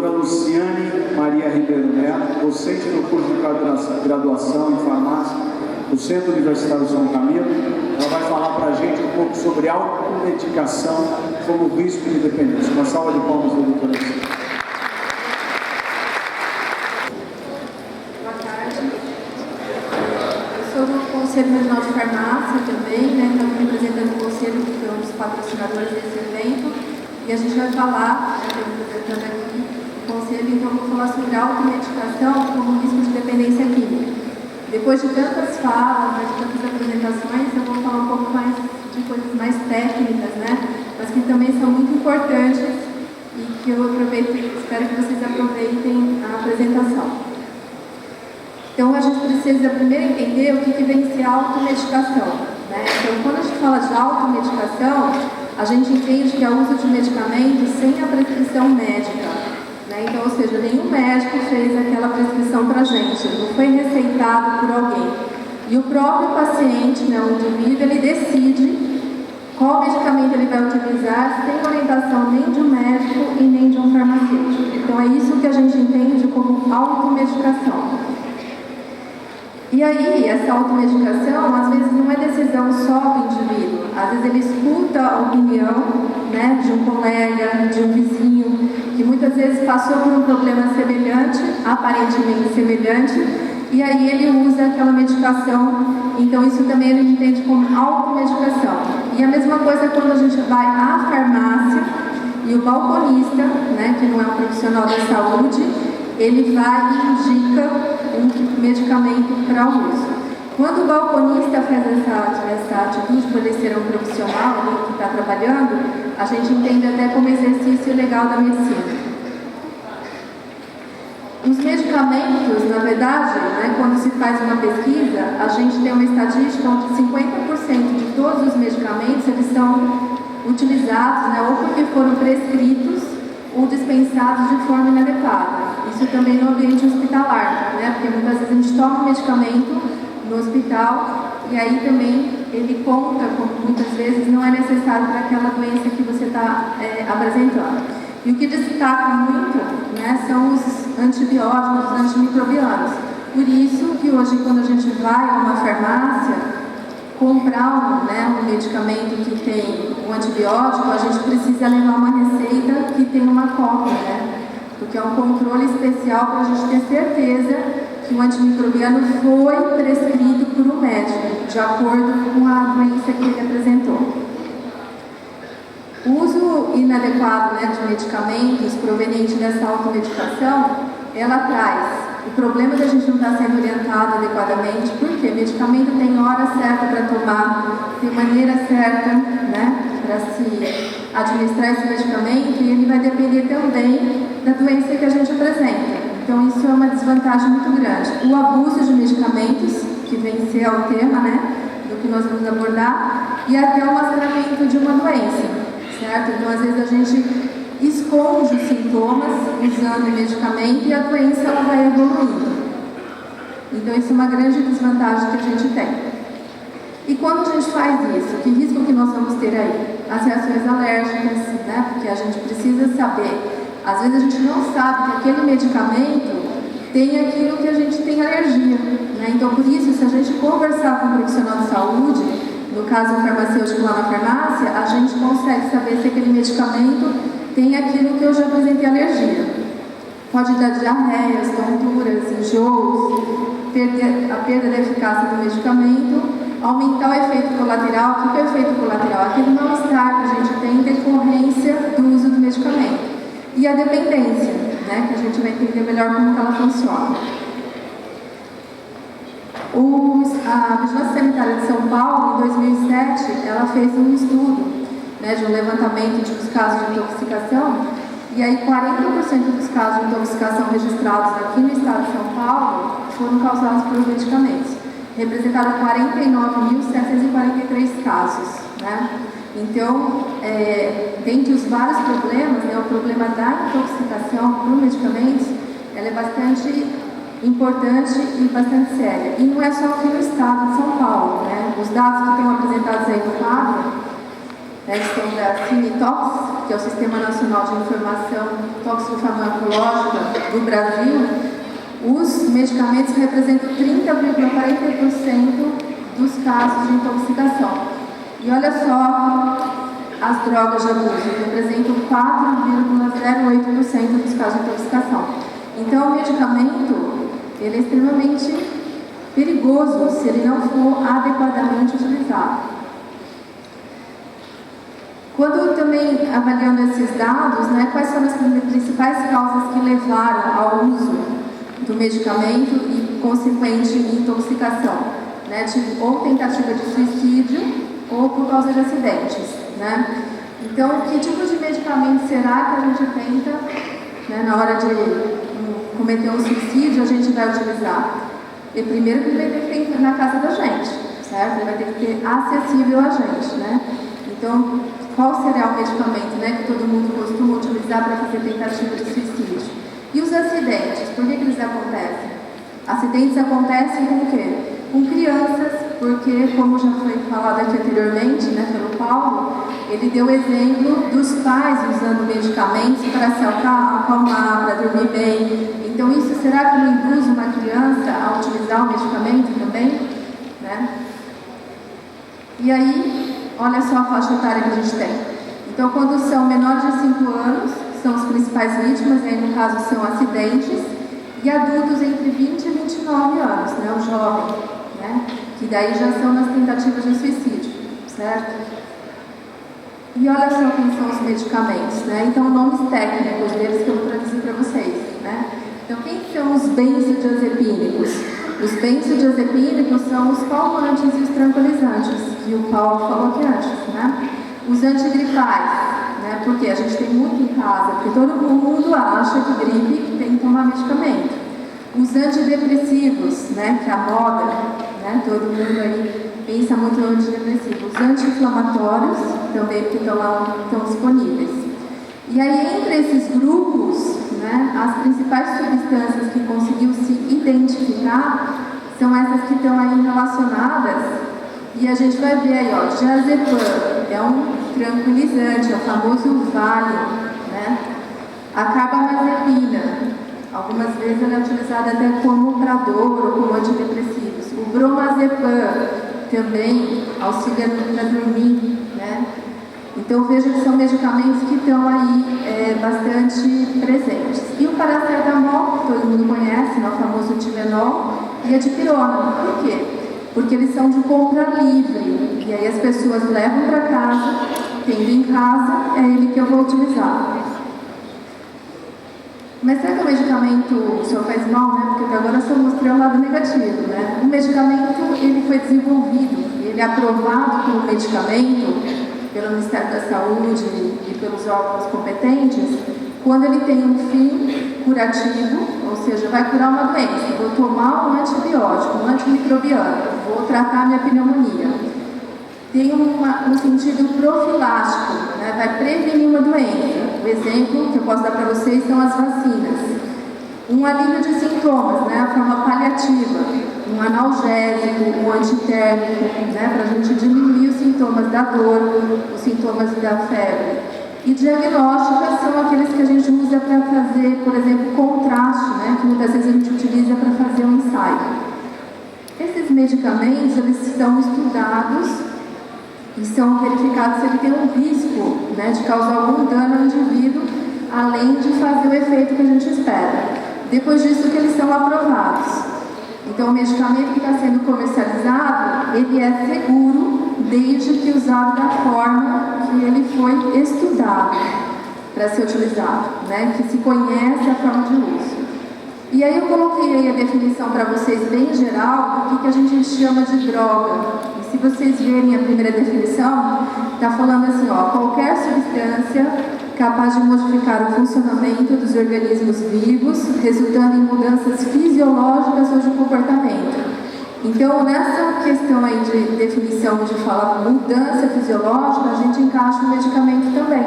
Doutora Luciane Maria Ribeiro Neto, docente no curso de graduação em farmácia do Centro Universitário São Camilo. Ela vai falar para a gente um pouco sobre automedicação como risco de dependência. Uma salva de palmas para a doutora Luciane. Boa tarde. Eu sou do Conselho Regional de Farmácia também, né? Então, representando o Conselho, que é um dos patrocinadores desse evento. E a gente vai falar, representando aqui o Conselho, então eu vou falar sobre automedicação como risco de dependência química. Depois de tantas falas, de tantas apresentações, eu vou falar um pouco mais de coisas mais técnicas, né? Mas que também são muito importantes e que eu espero que vocês aproveitem a apresentação. Então, a gente precisa primeiro entender o que vem ser automedicação, né? Então, quando a gente fala de automedicação, a gente entende que é o uso de medicamentos sem a prescrição médica, né? Então, ou seja, nenhum médico fez aquela prescrição para a gente, não foi receitado por alguém. E o próprio paciente, né, o indivíduo, ele decide qual medicamento ele vai utilizar sem orientação nem de um médico e nem de um farmacêutico. Então, é isso que a gente entende como automedicação. E aí, essa automedicação, às vezes, não é decisão só do indivíduo. Às vezes ele escuta a opinião, né, de um colega, de um vizinho, que muitas vezes passou por um problema semelhante, aparentemente semelhante, e aí ele usa aquela medicação. Então, isso também a gente entende como automedicação. E a mesma coisa quando a gente vai à farmácia e o balconista, né, que não é um profissional da saúde, ele vai e indica um medicamento para uso. Quando o balconista faz essa atitude, por ele ser um profissional ali, que está trabalhando, a gente entende até como exercício legal da medicina. Os medicamentos, na verdade, né, quando se faz uma pesquisa, a gente tem uma estatística onde 50% de todos os medicamentos eles são utilizados, né, ou porque foram prescritos ou dispensados de forma inadequada. Isso também no ambiente hospitalar, né? Porque muitas vezes a gente toma um medicamento no hospital e aí também ele conta, como muitas vezes não é necessário para aquela doença que você está apresentando. E o que destaca muito, né, são os antibióticos, os antimicrobianos. Por isso que hoje, quando a gente vai a uma farmácia comprar um medicamento que tem um antibiótico, a gente precisa levar uma receita que tem uma cópia, né? Porque é um controle especial para a gente ter certeza que o antimicrobiano foi prescrito por um médico, de acordo com a doença que ele apresentou. O uso inadequado, né, de medicamentos proveniente dessa automedicação, ela traz o problema da gente não estar sendo orientado adequadamente, porque medicamento tem hora certa para tomar, tem maneira certa, né, para se administrar esse medicamento, e ele vai depender também da doença que a gente apresenta. Então, isso é uma desvantagem muito grande. O abuso de medicamentos, que vem ser o tema, né, do que nós vamos abordar, e até o mascaramento de uma doença, certo? Então, às vezes a gente esconde os sintomas usando o medicamento e a doença ela vai evoluindo. Então, isso é uma grande desvantagem que a gente tem. E quando a gente faz isso, que risco que nós vamos ter aí? As reações alérgicas, né? Porque a gente precisa saber. Às vezes a gente não sabe que aquele medicamento tem aquilo que a gente tem alergia, né? Então, por isso, se a gente conversar com um profissional de saúde, no caso o farmacêutico lá na farmácia, a gente consegue saber se aquele medicamento tem aquilo que eu já apresentei alergia. Pode dar diarreias, tonturas, enjoos, a perda da eficácia do medicamento, aumentar o efeito colateral. O que é o efeito colateral? Aquele mal-estar que a gente tem em decorrência do uso do medicamento. E a dependência, né, que a gente vai entender melhor como que ela funciona. A Vigilância Sanitária de São Paulo, em 2007, ela fez um estudo, né, de um levantamento dos casos de intoxicação, e aí 40% dos casos de intoxicação registrados aqui no estado de São Paulo foram causados por medicamentos. Representaram 49.743 casos, né? Então, dentre os vários problemas, né, o problema da intoxicação por medicamentos, ela é bastante importante e bastante séria. E não é só aqui no estado de São Paulo, né? Os dados que estão apresentados aí no quadro né, que são da Cinetox, que é o Sistema Nacional de Informação Tóxico-Farmacológica do Brasil, os medicamentos representam 30,40% dos casos de intoxicação. E olha só, as drogas de abuso representam 4,08% dos casos de intoxicação. Então, o medicamento ele é extremamente perigoso se ele não for adequadamente utilizado. Quando também avaliando esses dados, né, quais são as principais causas que levaram ao uso do medicamento e consequente intoxicação, né, ou tentativa de suicídio ou por causa de acidentes, né? Então, que tipo de medicamento será que a gente tenta, né, na hora de cometer um suicídio, a gente vai utilizar? E primeiro que ele vai ter que ter na casa da gente, certo? Ele vai ter que ter acessível a gente, né? Então, qual será o medicamento, né, que todo mundo costuma utilizar para fazer tentativa de suicídio? E os acidentes, por que eles acontecem? Acidentes acontecem com o quê? Com crianças, porque, como já foi falado aqui anteriormente, né, pelo Paulo, ele deu exemplo dos pais usando medicamentos para se acalmar, para dormir bem. Então, isso será que não induz uma criança a utilizar o medicamento também? Né? E aí, olha só a faixa etária que a gente tem. Então, quando são menores de 5 anos, são as principais vítimas, aí no caso são acidentes, e adultos entre 20 e 29 anos, né, o jovem, né, que daí já são nas tentativas de suicídio, certo? E olha só quem são os medicamentos, né? Então, nomes técnicos deles que eu vou traduzir para vocês, né? Então, quem são os benzodiazepínicos? Os benzodiazepínicos são os calmantes e os tranquilizantes, que o Paulo falou aqui antes, né? Os antigripais, né? Porque a gente tem muito em casa, porque todo mundo acha que gripe tem que tomar medicamento. Os antidepressivos, né? Que é a moda, né? Todo mundo aí pensa muito no antidepressivo. Os anti-inflamatórios também, porque estão disponíveis. E aí, entre esses grupos, né, as principais substâncias que conseguiu se identificar são essas que estão aí relacionadas. E a gente vai ver aí, ó, diazepam, é um tranquilizante, é o famoso Valium, né? A carbamazepina, algumas vezes ela é utilizada até como para dor ou como antidepressivos. O bromazepam também auxilia para dormir, né? Então veja que são medicamentos que estão aí bastante presentes. E o paracetamol, que todo mundo conhece, né, o famoso Tilenol, e a dipirona. Por quê? Porque eles são de compra livre. E aí as pessoas levam para casa, tendo em casa, é ele que eu vou utilizar. Mas será que o medicamento só faz mal, né? Porque até agora eu só mostrei o lado negativo, né? O medicamento, ele foi desenvolvido, ele é aprovado como medicamento pelo Ministério da Saúde e pelos órgãos competentes, quando ele tem um fim curativo, ou seja, vai curar uma doença. Vou tomar um antibiótico, um antimicrobiano, vou tratar minha pneumonia. Tem um sentido profilático, né? Vai prevenir uma doença. O exemplo que eu posso dar para vocês são as vacinas. Um alívio de sintomas, né? A forma paliativa, um analgésico, um antitérmico, né? Para a gente diminuir os sintomas da dor, os sintomas da febre. E diagnósticas são aqueles que a gente usa para fazer, por exemplo, contraste, né? Que muitas vezes a gente utiliza para fazer um ensaio. Esses medicamentos, eles são estudados e são verificados se ele tem um risco, né, de causar algum dano ao indivíduo, além de fazer o efeito que a gente espera. Depois disso que eles são aprovados. Então, o medicamento que está sendo comercializado, ele é seguro desde que usado da forma que ele foi estudado para ser utilizado, né, que se conhece a forma de uso. E aí eu coloquei aí a definição para vocês bem geral do que a gente chama de droga. Se vocês verem a primeira definição, está falando assim, ó, qualquer substância capaz de modificar o funcionamento dos organismos vivos, resultando em mudanças fisiológicas ou de comportamento. Então, nessa questão aí de definição de falar mudança fisiológica, a gente encaixa o medicamento também,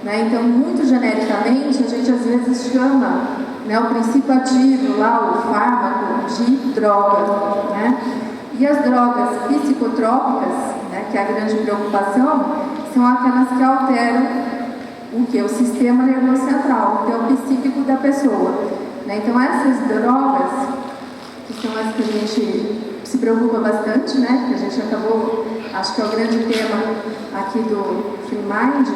né? Então, muito genericamente, a gente às vezes chama, né, o princípio ativo lá, o fármaco, de droga, né? E as drogas psicotrópicas, né, que é a grande preocupação, são aquelas que alteram o que? O sistema nervoso central, que é o psíquico da pessoa. Né? Então, essas drogas, que são as que a gente se preocupa bastante, né? Que a gente acabou, acho que é o grande tema aqui do Free Mind,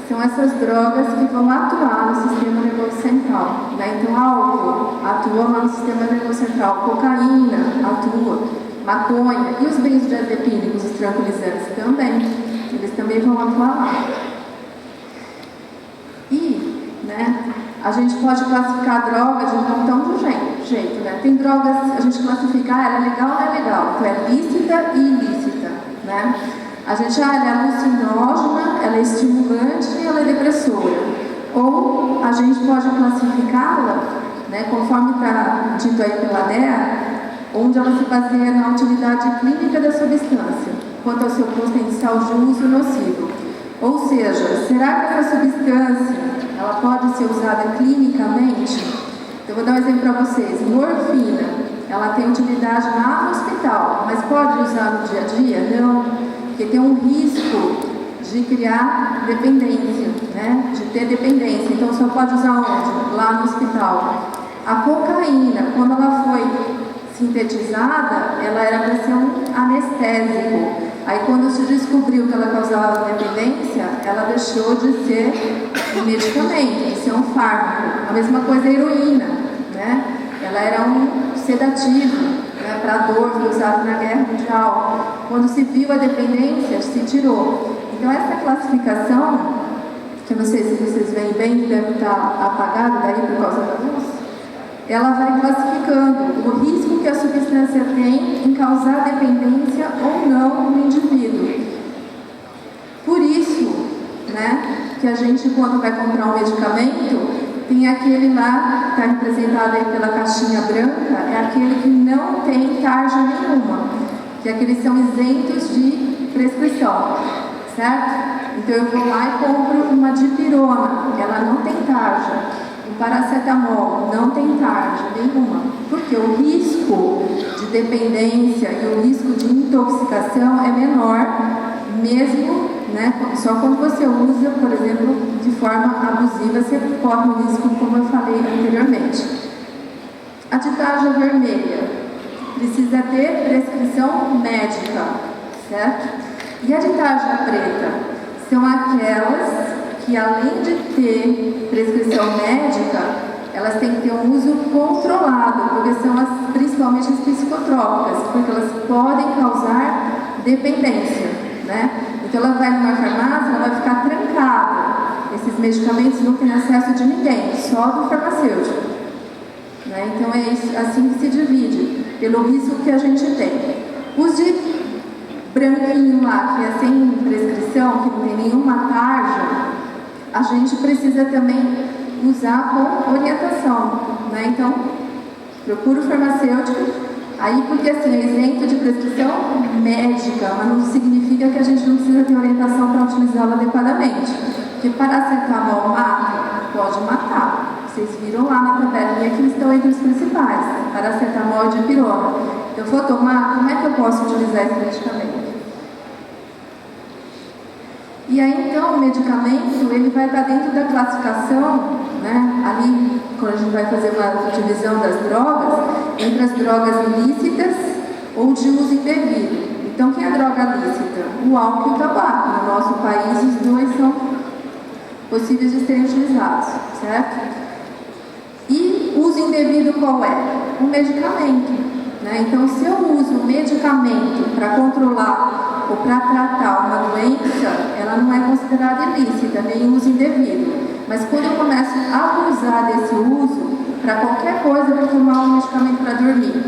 são essas drogas que vão atuar no sistema nervoso central. Né? Então, álcool atua lá no sistema nervoso central, cocaína atua, maconha e os benzodiazepínicos, os tranquilizantes também. Eles também vão atuar lá. E, né, a gente pode classificar drogas de um montão de jeito, né? Tem drogas, a gente classifica, ela é legal ou não é legal. Então, é lícita e ilícita, né? A gente, ela é alucinógena, ela é estimulante e ela é depressora. Ou a gente pode classificá-la, né, conforme está dito aí pela DEA, onde ela se baseia na utilidade clínica da substância, quanto ao seu potencial de uso nocivo. Ou seja, será que essa substância ela pode ser usada clinicamente? Eu vou dar um exemplo para vocês. Morfina, ela tem utilidade lá no hospital, mas pode usar no dia a dia? Não, porque tem um risco de criar dependência, né? De ter dependência. Então só pode usar onde? Lá no hospital. A cocaína, quando ela foi sintetizada, ela era para ser um anestésico. Aí quando se descobriu que ela causava dependência, ela deixou de ser um medicamento, de ser um fármaco. A mesma coisa a heroína, né? Ela era um sedativo, né, para dor, foi usado na Guerra Mundial. Quando se viu a dependência, se tirou. Então essa classificação, que eu não sei se vocês veem bem, deve estar apagado daí por causa da luz, ela vai classificando o risco que a substância tem em causar dependência ou não no indivíduo. Por isso, né, que a gente, quando vai comprar um medicamento, tem aquele lá, que está representado aí pela caixinha branca, é aquele que não tem tarja nenhuma, que aqueles são isentos de prescrição, certo? Então eu vou lá e compro uma dipirona, ela não tem tarja. O paracetamol não tem tarja nenhuma, porque o risco de dependência e o risco de intoxicação é menor, mesmo, né, só quando você usa, por exemplo, de forma abusiva, você corre o risco, como eu falei anteriormente. A de tarja vermelha precisa ter prescrição médica, certo? E a de tarja preta são aquelas que, além de ter prescrição médica, elas têm que ter um uso controlado, porque são principalmente as psicotrópicas, porque elas podem causar dependência, né? Então ela vai numa farmácia, ela vai ficar trancada. Esses medicamentos não têm acesso de ninguém, só do farmacêutico, né? Então é isso, assim que se divide, pelo risco que a gente tem. Os de branquinho lá, que é sem prescrição, que não tem nenhuma tarja, a gente precisa também usar com orientação, né? Então, procura o farmacêutico, aí porque assim, é isento de prescrição médica, mas não significa que a gente não precisa ter orientação para utilizá-la adequadamente. Porque paracetamol mata? Pode matar. Vocês viram lá na tabelinha que eles estão entre os principais, paracetamol e dipirona. Eu vou tomar, como é que eu posso utilizar esse medicamento? E aí, então, o medicamento, ele vai estar dentro da classificação, né, ali, quando a gente vai fazer uma divisão das drogas, entre as drogas ilícitas ou de uso indevido. Então, que é a droga lícita? O álcool e o tabaco. No nosso país, os dois são possíveis de serem utilizados, certo? E uso indevido qual é? O medicamento, né? Então, se eu uso o medicamento para controlar ou para tratar uma doença, ela não é considerada ilícita, nem uso indevido. Mas quando eu começo a abusar desse uso, para qualquer coisa, eu vou tomar um medicamento para dormir,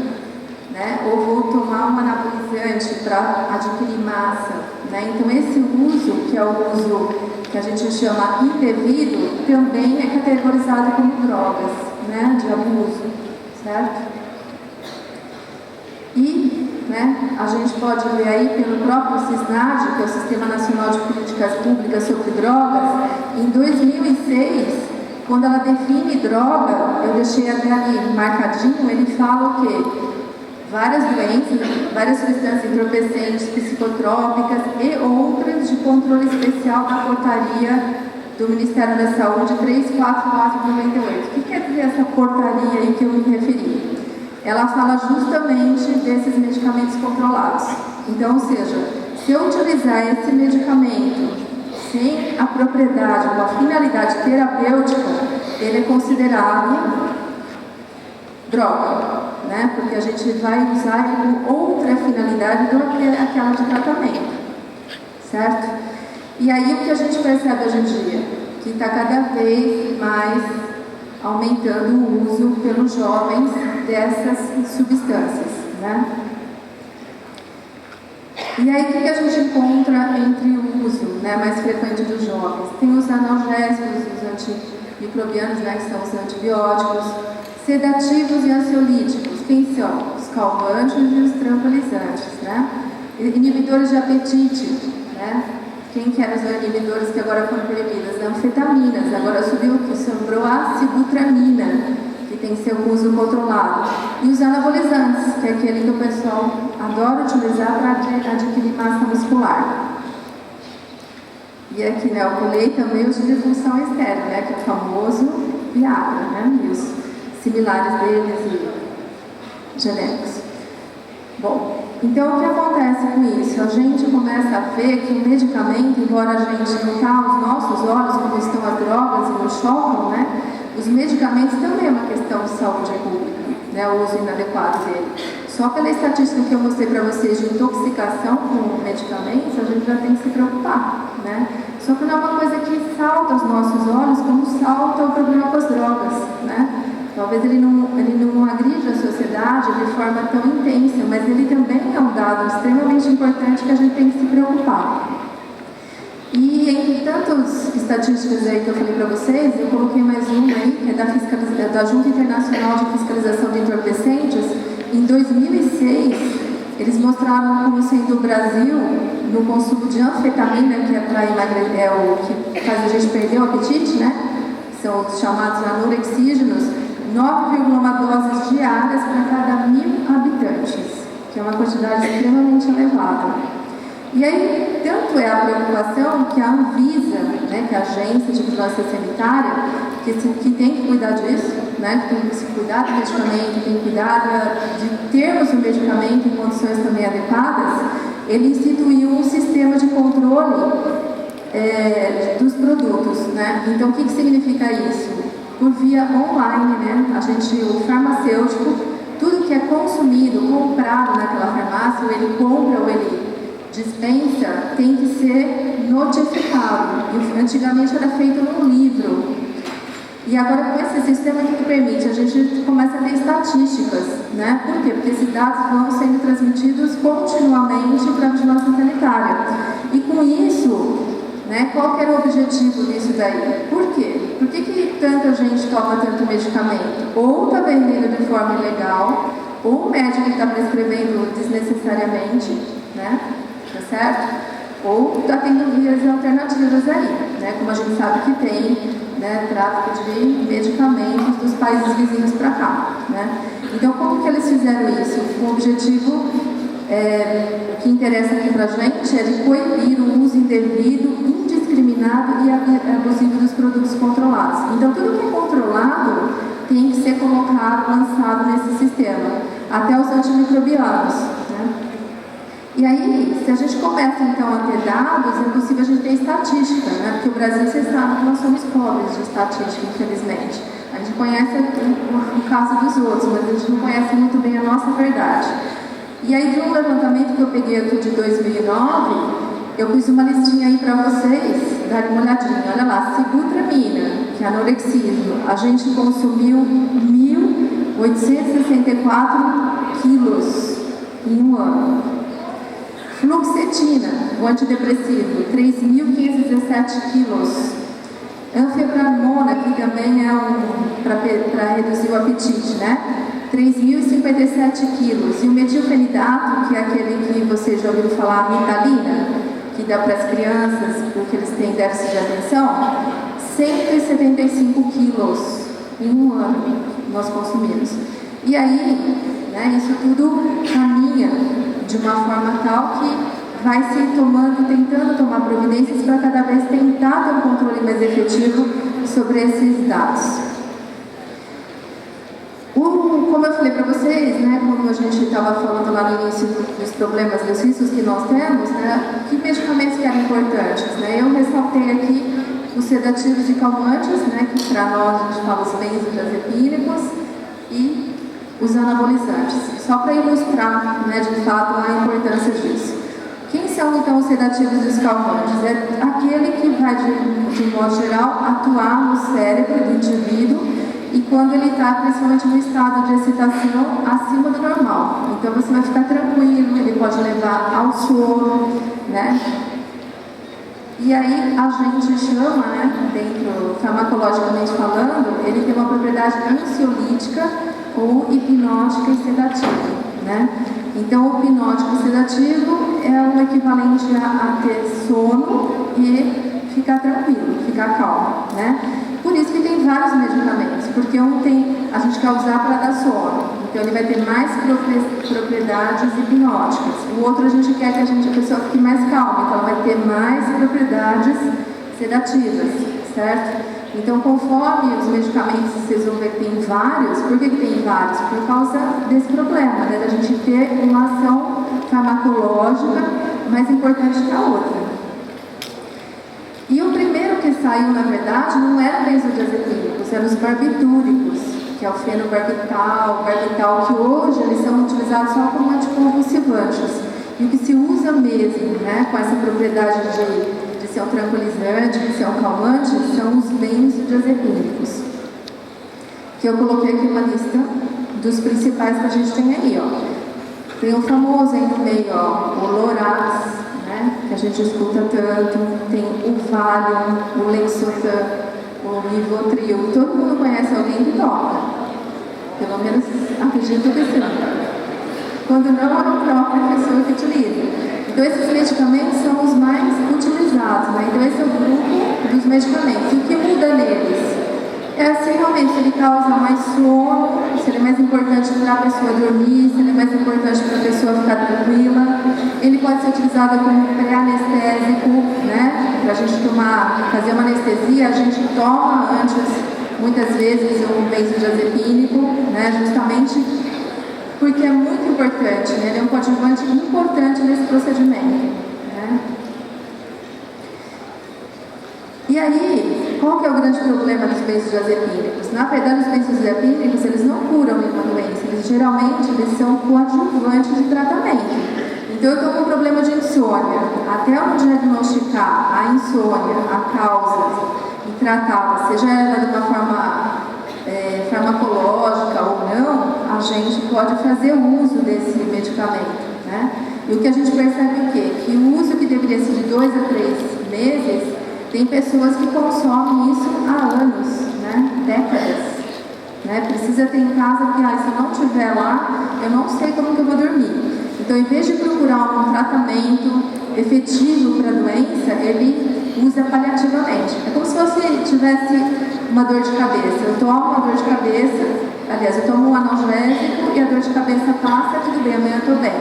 né? Ou vou tomar um anabolizante para adquirir massa, né? Então esse uso, que é o uso que a gente chama indevido, também é categorizado como drogas, né? De abuso, certo? E, né, a gente pode ver aí pelo próprio SISNAD, que é o Sistema Nacional de Políticas Públicas sobre Drogas, em 2006, quando ela define droga, eu deixei até ali marcadinho, ele fala o quê? várias doenças, várias substâncias entorpecentes, psicotrópicas e outras de controle especial da portaria do Ministério da Saúde 344/98. O que quer dizer essa portaria aí que eu me referi? Ela fala justamente desses medicamentos controlados. Então, ou seja, se eu utilizar esse medicamento sem a propriedade, com a finalidade terapêutica, ele é considerado droga, né? Porque a gente vai usar ele com outra finalidade do que aquela de tratamento, certo? E aí o que a gente percebe hoje em dia? Que está cada vez mais aumentando o uso pelos jovens dessas substâncias, né? E aí, o que a gente encontra entre o uso, né, mais frequente dos jovens? Tem os analgésicos, os antimicrobianos, né, que são os antibióticos, sedativos e ansiolíticos. Quem são? Os calmantes e os tranquilizantes, né? Inibidores de apetite, né? Quem que eram os inibidores que agora foram proibidas? Anfetaminas, agora sobrou a sibutramina, que tem seu uso controlado. E os anabolizantes, que é aquele que o pessoal adora utilizar para adquirir massa muscular. E aqui, né, eu pulei também os de função estéril, né, que é o famoso Viagra, né, e os similares deles e genéricos. Bom, então o que acontece com isso? A gente começa a ver que o medicamento, embora a gente não tá aos nossos olhos como estão as drogas e nos chocam, né, os medicamentos também é uma questão de saúde pública, né, o uso inadequado dele. Só pela estatística que eu mostrei para vocês de intoxicação com medicamentos, a gente já tem que se preocupar, né? Só que não é uma coisa que salta aos nossos olhos como salta o problema com as drogas, né? Talvez ele não agride a sociedade de forma tão intensa, mas ele também é um dado extremamente importante que a gente tem que se preocupar. E entre tantas estatísticas aí que eu falei para vocês, eu coloquei mais uma aí, que é da Junta Internacional de Fiscalização de Entorpecentes. Em 2006, eles mostraram como sendo o Brasil, no consumo de anfetamina, que é para emagrecer, é o que faz a gente perder o apetite, né? São os chamados anorexígenos, 9,1 doses diárias para cada 1.000 habitantes, que é uma quantidade extremamente elevada. E aí, tanto é a preocupação que a Anvisa, né, que é a Agência de Vigilância Sanitária, que tem que cuidar disso, né, que tem que se cuidar do medicamento, tem que cuidar de termos o medicamento em condições também adequadas, ele instituiu um sistema de controle dos produtos, né? Então, o que significa isso? Por via online, né? O farmacêutico, tudo que é consumido, comprado naquela farmácia, ou ele compra ou ele dispensa, tem que ser notificado. E antigamente era feito num livro. E agora com esse sistema que permite, a gente começa a ter estatísticas, né? Por quê? Porque esses dados vão sendo transmitidos continuamente para a vigilância sanitária. E com isso, né, qual que era o objetivo disso daí? Por quê? Por que tanta gente toma tanto medicamento? Ou está vendendo de forma ilegal, ou o médico está prescrevendo desnecessariamente, né? Tá certo? Ou está tendo vias alternativas aí, né? Como a gente sabe que tem, né, tráfico de medicamentos dos países vizinhos para cá, né? Então, como que eles fizeram isso? O objetivo, o que interessa aqui para a gente é de coibir o uso indevido, indiscriminado e abusivo dos produtos controlados. Então, tudo que é controlado tem que ser colocado, lançado nesse sistema, até os antimicrobianos, né? E aí, se a gente começa então a ter dados, é possível a gente ter estatística, né? Porque o Brasil, vocês sabem que nós somos pobres de estatística, infelizmente. A gente conhece o caso dos outros, mas a gente não conhece muito bem a nossa verdade. E aí, de um levantamento que eu peguei aqui de 2009, eu pus uma listinha aí para vocês darem uma olhadinha. Olha lá, sibutramina, que é anorexismo, a gente consumiu 1.864 quilos em um ano. Fluoxetina, o antidepressivo, 3.517 quilos. Anfepramona, que também é para reduzir o apetite, né? 3.057 quilos. E o metilfenidato, que é aquele que você já ouviu falar, Ritalina, que dá para as crianças, porque eles têm déficit de atenção, 175 quilos em um ano nós consumimos. E aí, né? Isso tudo caminha de uma forma tal que vai se tentando tomar providências para cada vez tentar ter um controle mais efetivo sobre esses dados. Como eu falei para vocês, né, como a gente estava falando lá no início dos problemas, dos riscos que nós temos, né, que medicamentos que eram importantes, né? Eu ressaltei aqui os sedativos e calmantes, né, que para nós a gente fala os benzodiazepínicos, e os anabolizantes, só para ilustrar, né, de fato a importância disso. Quem são então os sedativos e os calmantes? É aquele que vai, de modo geral, atuar no cérebro do indivíduo e quando ele está principalmente no estado de excitação acima do normal. Então você vai ficar tranquilo, ele pode levar ao sono, né? E aí a gente chama, né, dentro, farmacologicamente falando, ele tem uma propriedade ansiolítica ou hipnótica e sedativa, né? Então o hipnótico e sedativo é o equivalente a ter sono e ficar tranquilo, ficar calmo, né? Por isso que tem vários medicamentos, porque a gente quer usar para dar sono, então ele vai ter mais propriedades hipnóticas. O outro a gente quer que a pessoa fique mais calma, então ela vai ter mais propriedades sedativas, certo? Então, conforme os medicamentos, vocês vão ver que tem vários. Por que tem vários? Por causa desse problema, né? Da gente ter uma ação farmacológica mais importante que a outra. E o primeiro que saiu, na verdade, não eram benzodiazepínicos, eram os barbitúricos, que é o fenobarbital, barbital, que hoje eles são utilizados só como anticonvulsivantes. E o que se usa mesmo, né, com essa propriedade de ser um tranquilizante, de ser um calmante, são os benzodiazepínicos. Que eu coloquei aqui uma lista dos principais que a gente tem aí, ó. Tem o famoso aí no meio, ó, o Lorax, né, que a gente escuta tanto, tem o Valium, o Lexotan, o Rivotril. Todo mundo conhece alguém que toma, pelo menos acredito que sim. Quando não é a própria pessoa que utiliza. Então esses medicamentos são os mais utilizados, né? Então esse é o grupo dos medicamentos. E o que muda neles? É se realmente ele causa mais sono, se ele é mais importante para a pessoa dormir, se ele é mais importante para a pessoa ficar tranquila. Ele pode ser utilizado como pré-anestésico, né? Para a gente fazer uma anestesia, a gente toma antes, muitas vezes, um benzodiazepínico, né? Justamente porque é muito importante, né? Ele é um coadjuvante importante nesse procedimento, né? E aí, qual que é o grande problema dos benzodiazepínicos? Na verdade, os benzodiazepínicos, eles não curam nenhuma doença, eles são coadjuvantes de tratamento. Então, eu estou com um problema de insônia. Até eu diagnosticar a insônia, a causa, e tratá-la, seja ela de uma forma farmacológica ou não, a gente pode fazer uso desse medicamento, né? E o que a gente percebe é que o uso que deveria ser de 2 a 3 meses, tem pessoas que consomem isso há anos, né? Décadas, né? Precisa ter em casa que, se eu não estiver lá, eu não sei como que eu vou dormir. Então, em vez de procurar um tratamento efetivo para a doença, ele usa paliativamente. É como se você tivesse uma dor de cabeça. Eu tomo uma dor de cabeça, aliás, eu tomo um analgésico e a dor de cabeça passa, tudo bem, amanhã eu estou bem.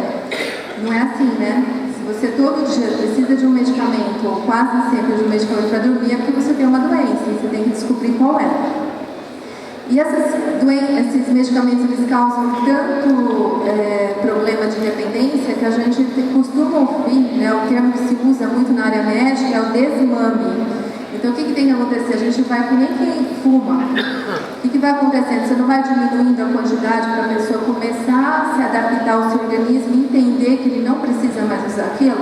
Não é assim, né? Se você todo dia precisa de um medicamento, ou quase sempre de um medicamento para dormir, é porque você tem uma doença e você tem que descobrir qual é. E esses medicamentos, eles causam tanto problema de dependência que a gente costuma ouvir, né, o termo que se usa muito na área médica é o desmame. Então, o que tem que acontecer? A gente vai, que nem quem fuma, o que vai acontecendo? Você não vai diminuindo a quantidade para a pessoa começar a se adaptar ao seu organismo e entender que ele não precisa mais usar aquilo?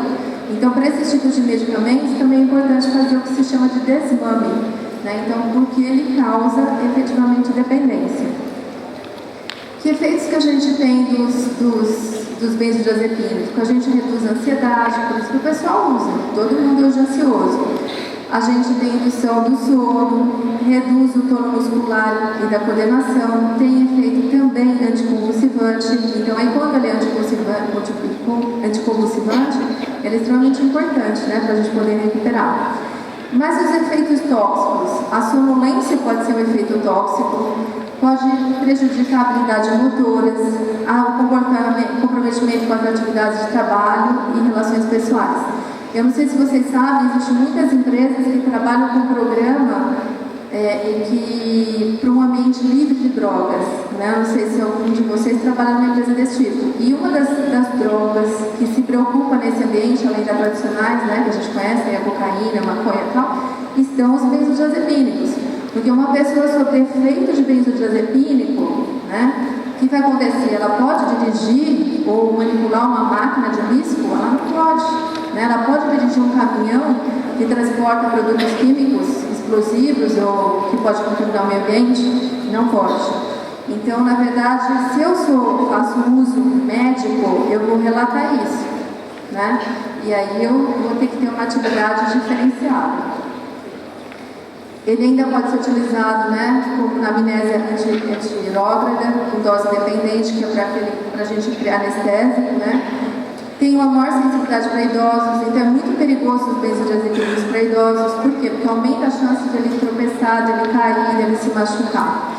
Então, para esses tipos de medicamentos, também é importante fazer o que se chama de desmame. Né? Então, porque ele causa efetivamente dependência. Que efeitos que a gente tem dos benzodiazepínicos? A gente reduz a ansiedade, por isso que o pessoal usa, todo mundo hoje é ansioso. A gente tem indução do sono, reduz o tono muscular e da coordenação, tem efeito também anticonvulsivante. Então, aí quando ele é anticonvulsivante, ele é extremamente importante, né, para a gente poder recuperar. Mas os efeitos tóxicos, a sonolência pode ser um efeito tóxico, pode prejudicar a habilidade motoras, o comprometimento com as atividades de trabalho e relações pessoais. Eu não sei se vocês sabem, existem muitas empresas que trabalham com um programa para um ambiente livre de drogas. Né? Eu não sei se algum de vocês trabalha numa empresa desse tipo. E uma das drogas que se preocupa nesse ambiente, além das tradicionais, né, que a gente conhece, a cocaína, a maconha e tal, estão os benzodiazepínicos. Porque uma pessoa sob efeito de benzodiazepínico, né, o que vai acontecer? Ela pode dirigir ou manipular uma máquina de risco? Ela não pode. Né? Ela pode dirigir um caminhão que transporta produtos químicos explosivos ou que pode contaminar o meio ambiente? Não pode. Então, na verdade, se eu faço uso médico, eu vou relatar isso. Né? E aí eu vou ter que ter uma atividade diferenciada. Ele ainda pode ser utilizado, né, como na amnésia antirógrada, com dose dependente, que é para a gente criar anestésico, né? Tem uma maior sensibilidade para idosos, então é muito perigoso os benzodiazepínicos para idosos. Por quê? Porque aumenta a chance de ele tropeçar, de ele cair, de ele se machucar.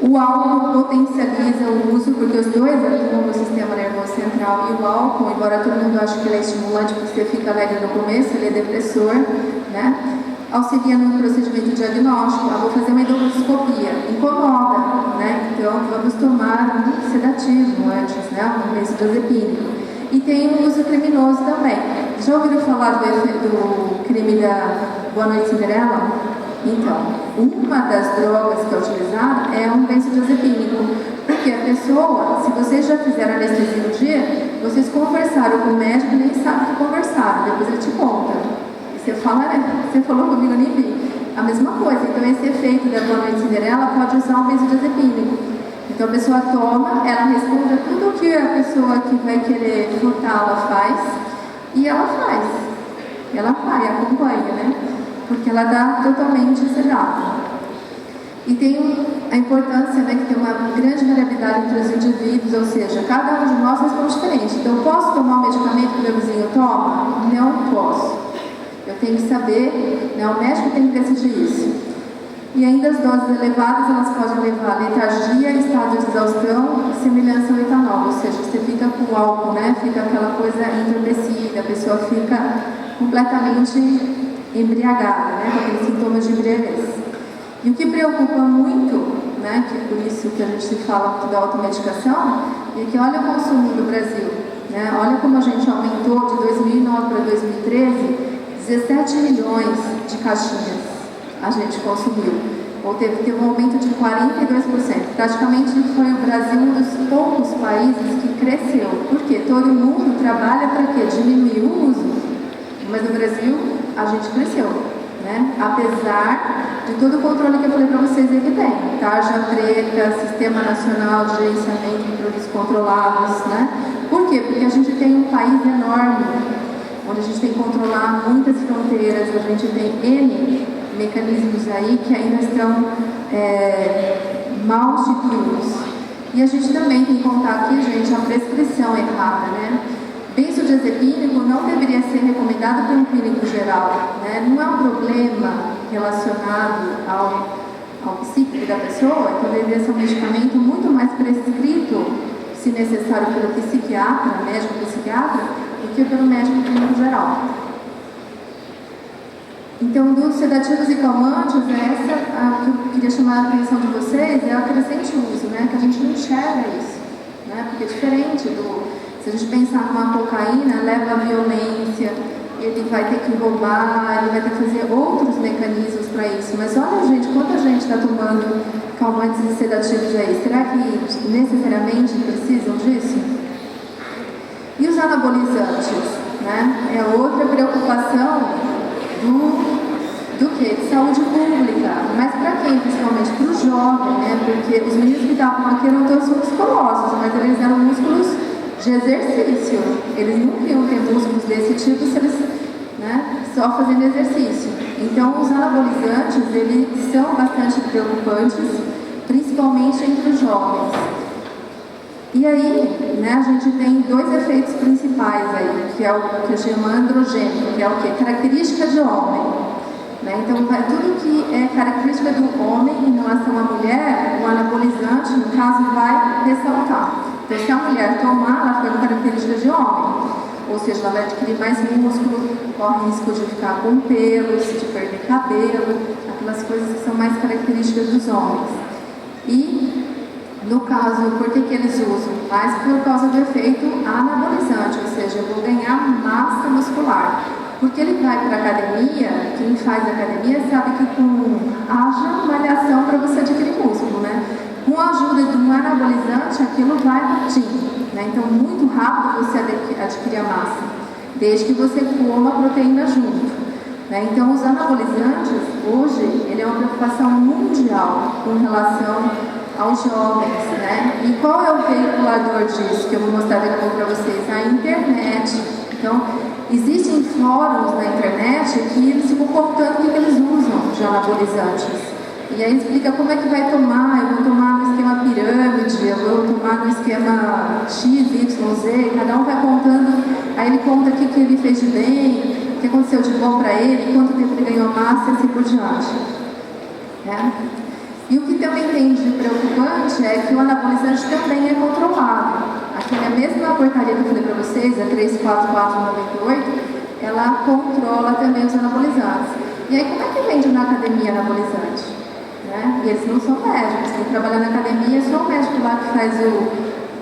O álcool potencializa o uso, porque os dois atuam no sistema nervoso central. E o álcool, embora todo mundo ache que ele é estimulante, porque você fica alegre no começo, ele é depressor, né? Auxilia no procedimento diagnóstico. Eu vou fazer uma endoscopia, incomoda, né? Então vamos tomar um sedativo antes, né? Um benzodiazepínico. E tem o uso criminoso também. Já ouviram falar do crime da Boa Noite Cinderela? Então, uma das drogas que é utilizada é um benzodiazepínico. Porque a pessoa, se vocês já fizeram anestesia um dia, vocês conversaram com o médico e nem sabem que conversaram, depois ele te conta. Você fala, você falou comigo, eu nem vi. A mesma coisa. Então, esse efeito da Boa Noite Cinderela pode usar um benzodiazepínico. Então, a pessoa toma, ela responde tudo o que a pessoa que vai querer furtá-la faz, e ela faz. Ela vai, acompanha, né? Porque ela está totalmente sedada. E tem a importância, né, que tem uma grande variabilidade entre os indivíduos, ou seja, cada um de nós responde diferente. Então, posso tomar um medicamento que meu vizinho toma? Não posso. Eu tenho que saber, né, o médico tem que decidir isso. E ainda as doses elevadas, elas podem levar a letargia, estado de exaustão e semelhança ao etanol, ou seja, você fica com o álcool, né, fica aquela coisa entorpecida, a pessoa fica completamente embriagada, né, com aqueles sintomas de embriaguez. E o que preocupa muito, né, que por isso que a gente fala muito da automedicação, é que olha o consumo do Brasil, né, olha como a gente aumentou de 2009 para 2013, 17 milhões de caixinhas a gente consumiu, ou teve um aumento de 42%. Praticamente foi o Brasil um dos poucos países que cresceu. Por quê? Todo mundo trabalha para quê? Diminuir o uso. Mas no Brasil, a gente cresceu, né? Apesar de todo o controle que eu falei para vocês aí que tem. Tarja preta, Sistema Nacional de Gerenciamento de Produtos Controlados, né? Por quê? Porque a gente tem um país enorme, onde a gente tem que controlar muitas fronteiras, a gente tem N mecanismos aí que ainda estão mal instituídos. E a gente também tem que contar aqui, gente, a prescrição errada, né? Benzodiazepínico não deveria ser recomendado por um clínico geral, né? Não é um problema relacionado ao psíquico da pessoa, então deveria ser um medicamento muito mais prescrito, se necessário, pelo psiquiatra, médico psiquiatra, do que pelo médico clínico geral. Então, dos sedativos e calmantes, essa que eu queria chamar a atenção de vocês é o crescente uso, né? Que a gente não enxerga isso, né? Porque é diferente se a gente pensar numa cocaína, leva à violência, ele vai ter que roubar, ele vai ter que fazer outros mecanismos para isso. Mas olha, gente, quanta gente está tomando calmantes e sedativos aí? Será que necessariamente precisam disso? E os anabolizantes, né? É outra preocupação do que? De saúde pública. Mas para quem? Principalmente para o jovem, né? Porque os meninos que estavam aqui eram todos musculosos, mas eles eram músculos de exercício. Eles não iam ter músculos desse tipo se eles, né, só fazendo exercício. Então, os anabolizantes, eles são bastante preocupantes, principalmente entre os jovens. E aí, né, a gente tem dois efeitos principais aí, que é o que eu chamo androgênico, que é o quê? Característica de homem. né? Então, tudo que é característica do homem em relação à mulher, o anabolizante, no caso, vai ressaltar. Então, se a mulher tomar, ela fica com característica de homem. Ou seja, ela vai adquirir mais músculo, corre risco de ficar com pelos, de perder cabelo, aquelas coisas que são mais características dos homens. E, no caso, por que eles usam? Mais por causa do efeito anabolizante, ou seja, eu vou ganhar massa muscular. Porque ele vai para a academia, quem faz academia sabe que haja malhação para você adquirir músculo, né? Com a ajuda de um anabolizante, aquilo vai batindo, né? Então, muito rápido você adquire a massa, desde que você coma a proteína junto, né? Então, os anabolizantes, hoje, ele é uma preocupação mundial com relação aos jovens, né? E qual é o veiculador disso, que eu vou mostrar daqui a pouco para vocês? A internet. Então, existem fóruns na internet que eles ficam contando o que eles usam de anabolizantes. E aí explica como é que vai tomar. Eu vou tomar no esquema pirâmide, eu vou tomar no esquema X, Y, Z. Cada um vai contando. Aí ele conta o que ele fez de bem, o que aconteceu de bom para ele, quanto tempo ele ganhou massa e assim por diante. Né? E o que também tem de preocupante é que o anabolizante também é controlado. Aquela mesma portaria que eu falei para vocês, a 34498, ela controla também os anabolizantes. E aí, como é que vende na academia anabolizante? Né? E eles não são médicos, quem trabalha na academia é só o médico lá que faz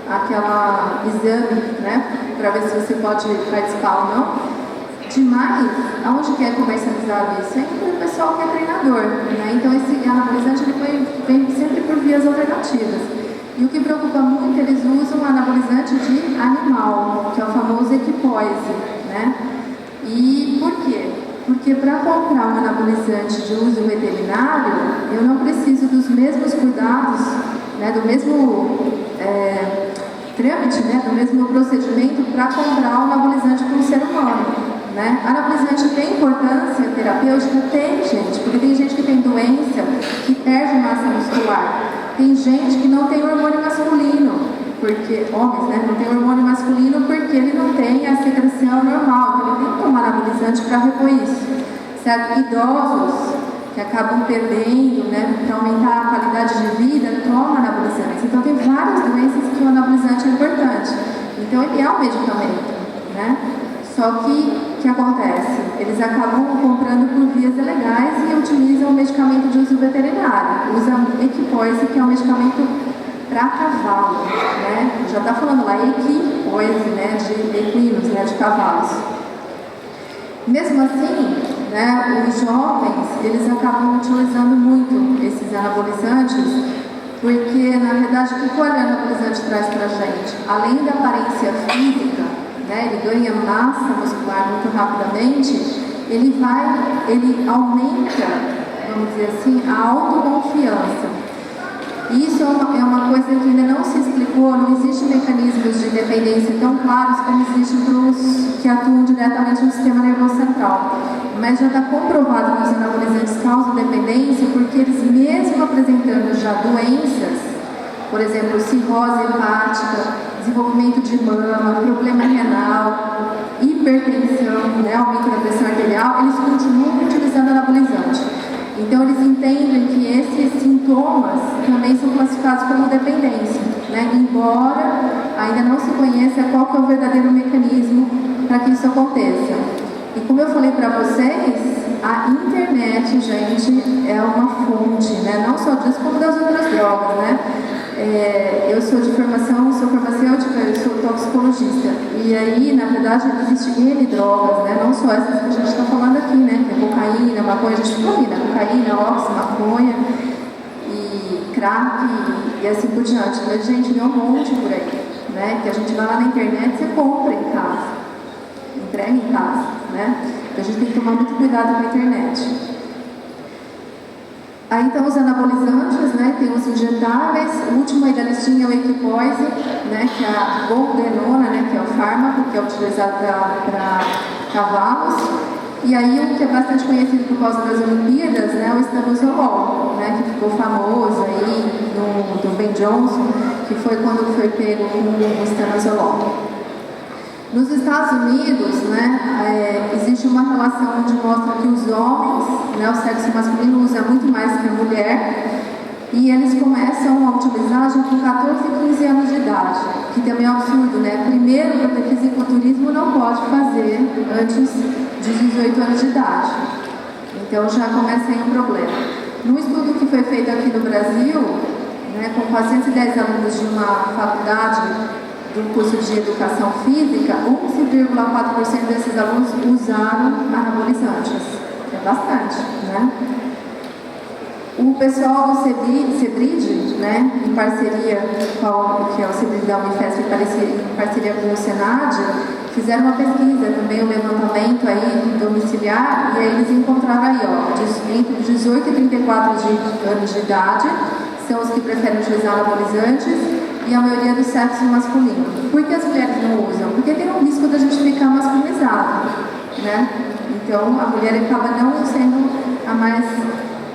aquela exame, né? Para ver se você pode participar ou não. Demais, aonde que é comercializado isso? Sempre o pessoal que é treinador, né? Então esse anabolizante ele vem sempre por vias alternativas. E o que preocupa muito, eles usam anabolizante de animal, que é o famoso equipoise, né? E por quê? Porque para comprar um anabolizante de uso veterinário, eu não preciso dos mesmos cuidados, né? Do mesmo trâmite, né? Do mesmo procedimento para comprar um anabolizante para um ser humano. Né? Anabolizante tem importância terapêutica? Tem, gente, porque tem gente que tem doença que perde massa muscular. Tem gente que não tem hormônio masculino, porque homens, né, não tem hormônio masculino porque ele não tem a secreção normal, então ele tem que tomar anabolizante para repor isso. Certo? Idosos que acabam perdendo, né, para aumentar a qualidade de vida, tomam anabolizantes. Então tem várias doenças que o anabolizante é importante. Então ele é um medicamento, né? Só que, o que acontece? Eles acabam comprando por vias ilegais e utilizam o medicamento de uso veterinário. Usam equipoise, que é um medicamento para cavalo, né? Já está falando lá, equipoise, né? De equinos, né? De cavalos. Mesmo assim, né? Os jovens, eles acabam utilizando muito esses anabolizantes, porque, na verdade, o que o anabolizante traz para a gente? Além da aparência física, ele ganha massa muscular muito rapidamente, ele aumenta, vamos dizer assim, a autoconfiança. Isso é uma coisa que ainda não se explicou, não existem mecanismos de dependência tão claros como existem para os que atuam diretamente no sistema nervoso central. Mas já está comprovado que os anabolizantes causam dependência porque eles, mesmo apresentando já doenças, por exemplo, cirrose hepática, desenvolvimento de mama, problema renal, hipertensão, né, aumento da pressão arterial, eles continuam utilizando anabolizante. Então, eles entendem que esses sintomas também são classificados como dependência, né, embora ainda não se conheça qual que é o verdadeiro mecanismo para que isso aconteça. E como eu falei para vocês, a internet, gente, é uma fonte, né, não só disso, como das outras drogas, né? Eu sou de formação, sou farmacêutica, eu sou toxicologista. E aí, na verdade, existem N drogas, né? Não só essas que a gente está falando aqui, né? Que é cocaína, maconha, a gente ficou aqui, né? Cocaína, óxido, maconha, e crack, e assim por diante. Mas, gente, tem um monte por aí, né? Que a gente vai lá na internet, você compra em casa, entrega em casa, né? Então a gente tem que tomar muito cuidado com a internet. Aí então os anabolizantes, né, tem os injetáveis, o último aí da listinha é o equipoise, né, que é a boldenona, né, que é o fármaco que é utilizado para cavalos. E aí um que é bastante conhecido por causa das Olimpíadas, né, o estanozolol, né, que ficou famoso aí do Ben Johnson, que foi quando foi pego com o estanozolol. Nos Estados Unidos, né, existe uma relação onde mostra que os homens, né, o sexo masculino usa muito mais que a mulher, e eles começam a utilizar já com 14 e 15 anos de idade, que também é um absurdo, né? Primeiro, porque fisiculturismo não pode fazer antes de 18 anos de idade. Então já começa aí um problema. Num estudo que foi feito aqui no Brasil, né, com 410 alunos de uma faculdade do curso de educação física, 11,4% desses alunos usaram anabolizantes. É bastante, né? O pessoal do CEBRID, né, em parceria com que é o CEBRID da Unifesp, em parceria com o Senad, fizeram uma pesquisa, também um levantamento aí domiciliar, e aí eles encontraram aí, ó, entre 18 e 34 anos de idade, são os que preferem utilizar anabolizantes, e a maioria do sexo masculino. Por que as mulheres não usam? Porque tem um risco da gente ficar masculinizado, né? Então a mulher acaba não sendo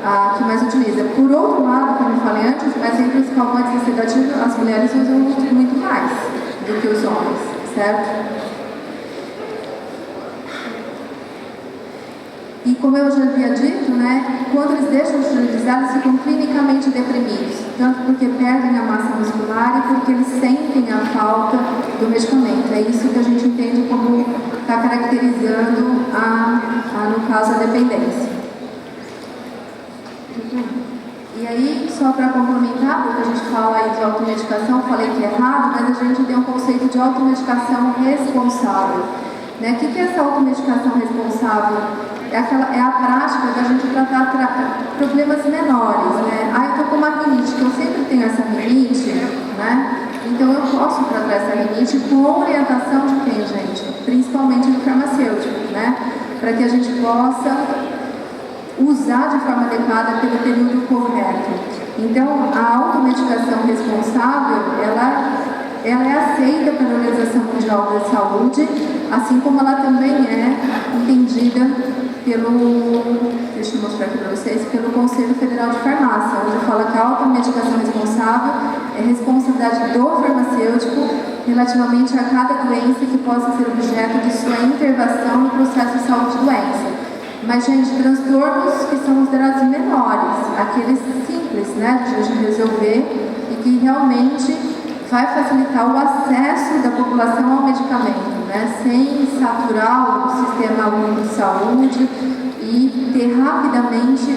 a que mais utiliza. Por outro lado, como eu falei antes, mas entre os calmantes e sedativos, as mulheres usam muito mais do que os homens, certo? E como eu já havia dito, né, quando eles deixam de utilizar, eles ficam clinicamente deprimidos, tanto porque perdem a massa muscular e porque eles sentem a falta do medicamento. É isso que a gente entende como está caracterizando, no caso, a dependência. E aí, só para complementar, porque a gente fala aí de automedicação, falei que é errado, mas a gente tem um conceito de automedicação responsável. Né? O que é essa automedicação responsável? É a prática da gente tratar problemas menores, né? Eu estou com uma rinite, que eu sempre tenho essa rinite, né? Então eu posso tratar essa rinite com orientação de quem, gente? Principalmente do farmacêutico, né? Para que a gente possa usar de forma adequada pelo período correto. Então, a automedicação responsável, ela é aceita pela Organização Mundial da Saúde, assim como ela também é entendida deixa eu mostrar aqui para vocês, pelo Conselho Federal de Farmácia, onde fala que a automedicação responsável é responsabilidade do farmacêutico relativamente a cada doença que possa ser objeto de sua intervenção no processo de saúde-doença. Mas, gente, transtornos que são considerados menores, aqueles simples, né, de a gente resolver e que realmente vai facilitar o acesso da população ao medicamento, né, sem saturar o sistema único de saúde e ter rapidamente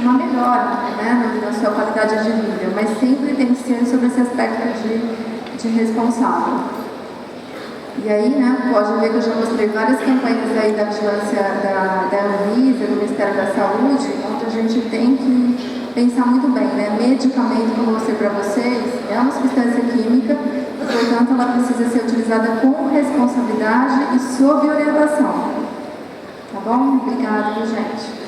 uma melhora, né, na sua qualidade de vida, mas sempre tem que ser sobre esse aspecto de responsável. E aí, né, pode ver que eu já mostrei várias campanhas aí da vigilância da Anvisa, do Ministério da Saúde, onde a gente tem que pensar muito bem, né? Medicamento, como eu mostrei para vocês, é uma substância química, portanto, ela precisa ser utilizada com responsabilidade e sob orientação. Tá bom? Obrigada, gente.